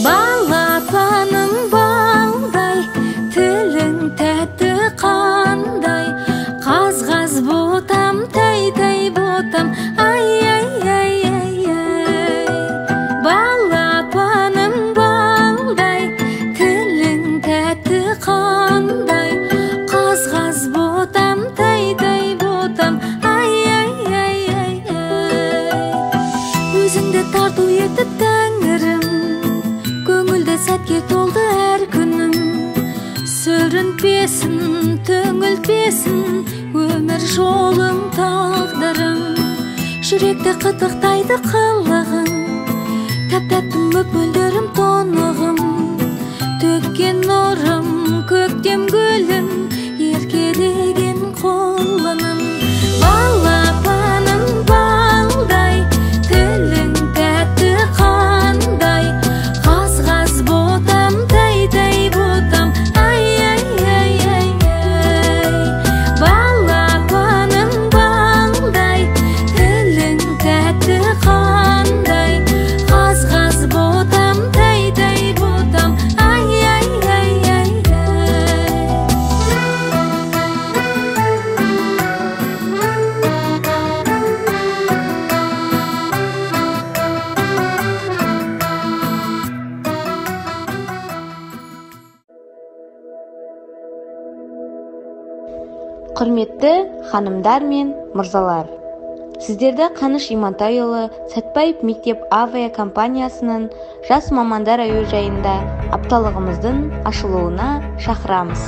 Балапаным балдай, тілің тәтті қандай, қаз-қаз ботам, тай-тай ботам, ай-ай-ай-ай-ай. Балапаным балдай, тілің тәтті қандай, қаз-қаз ботам, тай-тай ботам, ай-ай-ай-ай-ай. Өзіңді тарту етіп тәңірім, көңілді сәтке толды әр күнім. Сүрінтпесін, түңілтпесін, өмір жолың тағдырым. Жүректі қытықтайды қылығың, тәп-тәттім мөп-мөлдірім тонығым. Төккен нұрым, көктем гүлін, еркелеген қолыным. Балапаным балдай, тілің тәтті қандай, қаз-қаз ботам, тай-тай ботам, ай-ай-ай-ай-ай. Балапаным балдай, тілің тәтті қандай, қаз-қаз ботам, тай-тай ботам, ай-ай-ай-ай-ай. Құрметті ханымдар мен мырзалар, сіздерді Қаныш Имантайұлы Сәтбаев мектеп авиакомпаниясының жас мамандар әуежайында апталығымыздың ашылуына шақырамыз.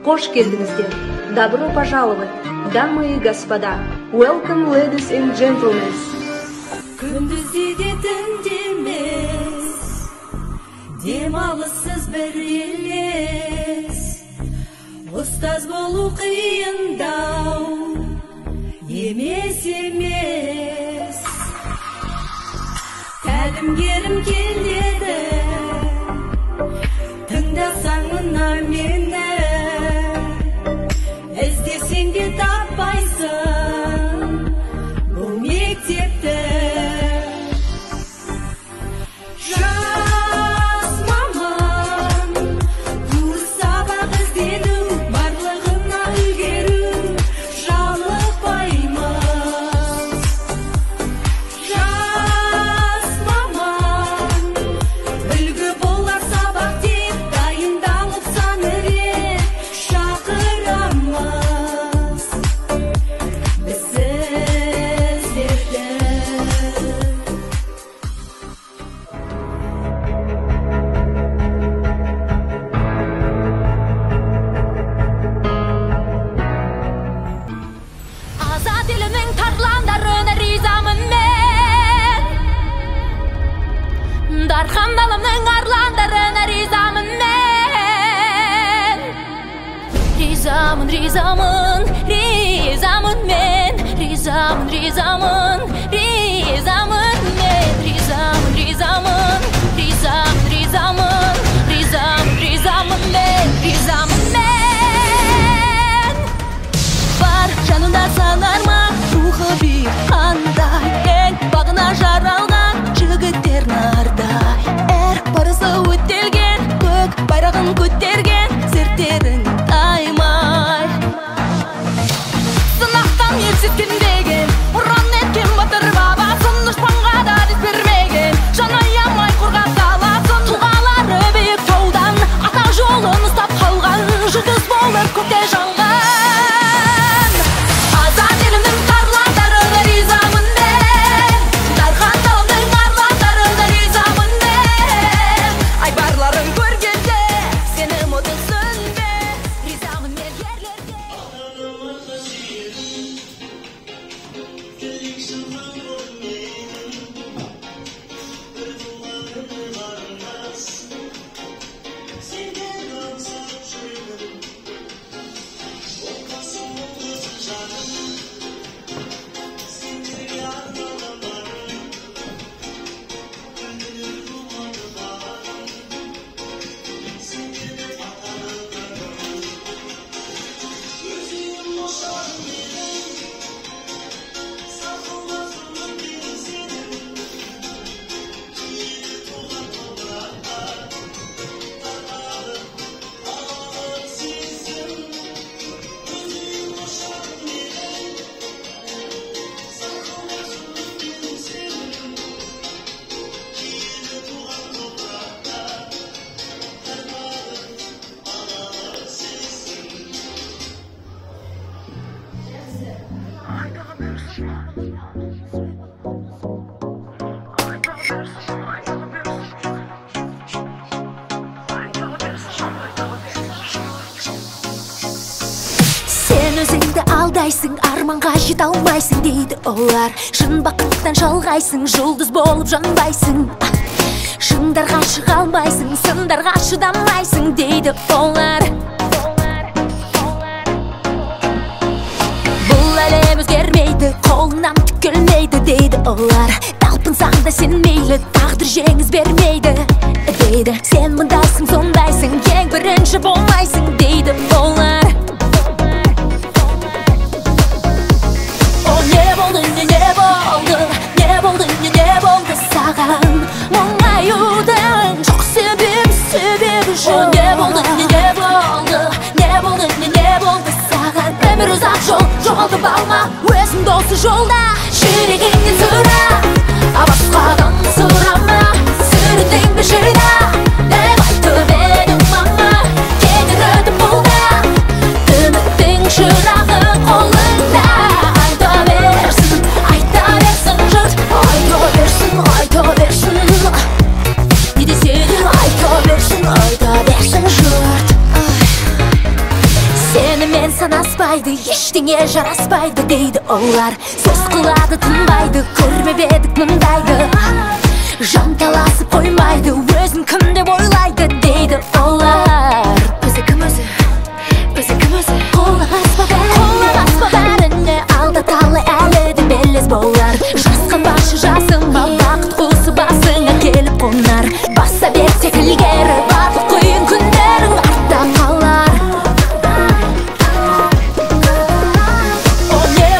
Қош келдіңіздер. Добро пожаловать, дамы и господа. Welcome, ladies and gentlemen. Күндізде түнде емес, демалыссыз бір елес. Ұстаз болу қиындау, емес. Тәлімгерім келеді, тыңдасаң мына мені. Іздесең де таппайсың бұл мектепті. Жас маман, курс сабақ іздену, барлығына үлгеру, жалықпаймыз. Жас маман, үлгі болар сабақ деп, дайындалып сан рет шақырамыз біз сіздерді. Азат елінің тарландарына ризамын мен, Дархан даламның арландарына ризамын мен. Ризамын, ризамын, ризамын мен, ризамын, ризамын, ризамын мен, ризамын, ризамын, ризамын, ризамын, ризамын, ризамын мен, ризамын мен. Бар жанында санарма, рухы биік қандай, ең бағына жаралған жігіттер нардай. Әр парызы өтелген, көк байрағын көтерген, серттерін таймай. Сынақтан елсіз кіндеген, ұран еткен батыр алдайсың, арманға жете алмайсың дейді олар. Шын бақыттан жалғайсың, жұлдыз болып жанбайсың. Шыңдарға шыға алмайсың, сындарға шыдамайсың дейді олар. Бұл әлем өзгермейді, қолынан түк келмейді дейді олар. Талпынсаң да сен мейлі, тағдыр жеңіс бермейді дейді. Сен мұндайсың, сондайсың, ең бірінші болмайсың дейді олар. О, не болды, не болды, не болды, не болды саған? Мұңаюдың жоқ себебі жоқ. О, не болды, не болды, не болды, не болды саған? Өмір ұзақ жол, жоғалтып алма өзің досы жолда. Жүрегіңнен сұра, басқадан сұрама. Сүріндің бе жырда, деп айтып едің мама. Кетер өтіп бұл да, үміттің шырағы қолыңда. Айта берсін жұрт, айта берсін. Не десе де айта берсін жұрт. Сенімен санаспайды, ештеңе жараспайды дейді олар. Сөз қылады, тынбайды, көрмеп едік мұндайды. Жанталасып қоймайды, өзін кім деп ойлайды дейді олар. Өзі кім өзі? Қолағаспа бәріне алдаталы әлі де белес болар. Жасқан башы жасыңба, бақыт құсы басыңа келіп қонар. Баса берсек ілгері, барлық қиын күндерің артта қалар. О, не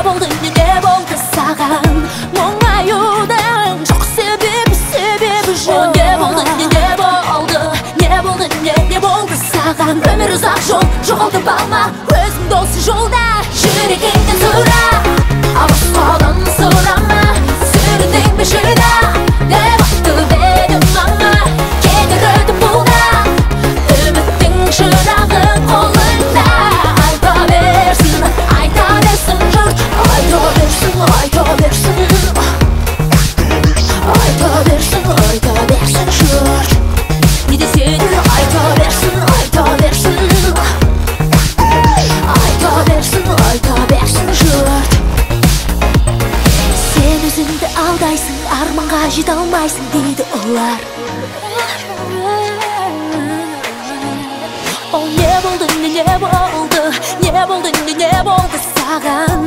болды саған? Мұңаюдың жоқ себебі жоқ. О, не болды саған? Өмір ұзақ жол, жоғалтып алма өзің досы жолда. Жүрегіңнен сұра, басқадан сұрама. Сүріндің бе жырда, деп айтып едің мама. Кетер өтіп бұл да, үміттің шырағы қолыңда. Айта берсін жұрт, айта берсін. Айта берсін жұрт. Не десе де айта берсін. Айта берсін жұрт. Сен өзіңді алдайсың, арманға жете алмайсың дейді олар. О, не болды саған?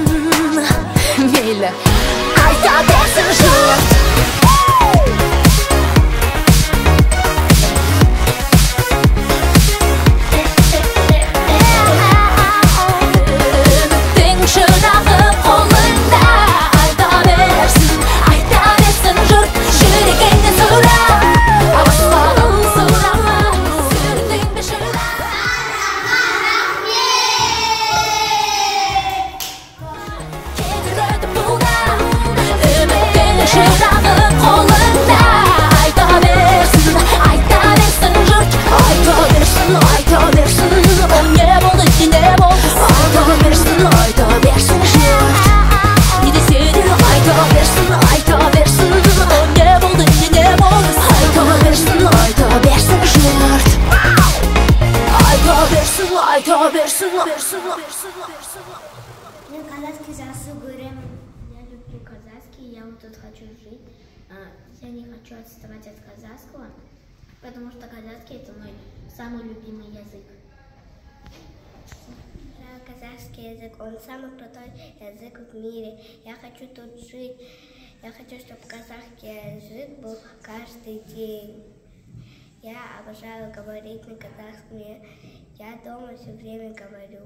Мейлі, айта берсін жұрт. Үміттің шырағы қолыңда. Айта берсін жұрт. Жүрегіңнен сұра, басқадан сұрама. Сүріндің бе жырда? Кетер өтіп бұл да, үміттің шырағы қолыңда. Айта берсін жұрт. Айта берсін. О, не болды айта берсін жұрт. Не десе де айта берсін. О, не болды айта берсін жұрт. Айта берсін. Я казахский язык говорю. Я люблю казахский, я вот тут хочу жить. Я не хочу отставать от казахского, потому что казахский это мой самый любимый язык. Казахский язык, он самый крутой язык в мире. Я хочу тут жить. Я хочу, чтобы казахский язык был каждый день. Я обожаю говорить на казахском. Я дома все время говорю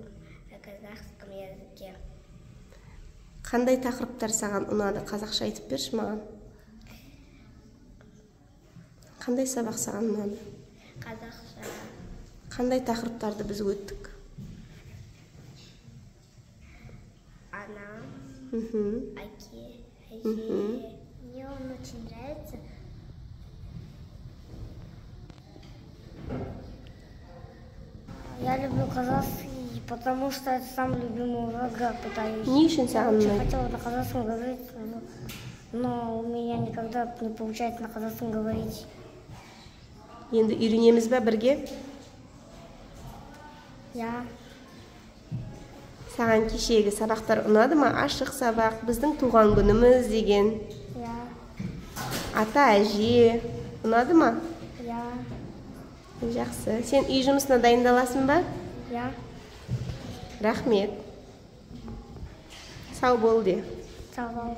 на казахском языке. Қандай тақырыптар саған ұнады? Қазақша айтып берші маған. Қандай сабақ саған ұнады? Қазақша. Қандай тақырыптарды біз өттік? Ана, Аки, мне он очень нравится. Я люблю казахский, потому что это самый любимый урок, пытаюсь. Не үшін саған Я ұнайды? хотела на казахском говорить, но у меня никогда не получается на казахском говорить. Енді үйренеміз бе бірге? Я Саған кешегі сабақтар ұнады ма? Ашық сабақ, біздің туған күніміз деген. Я, Ата, әже, ұнады ма? я, Жақсы. Сен үй жұмысына дайындаласың ба? я. Рахмет. Сау бол де. Сау бол.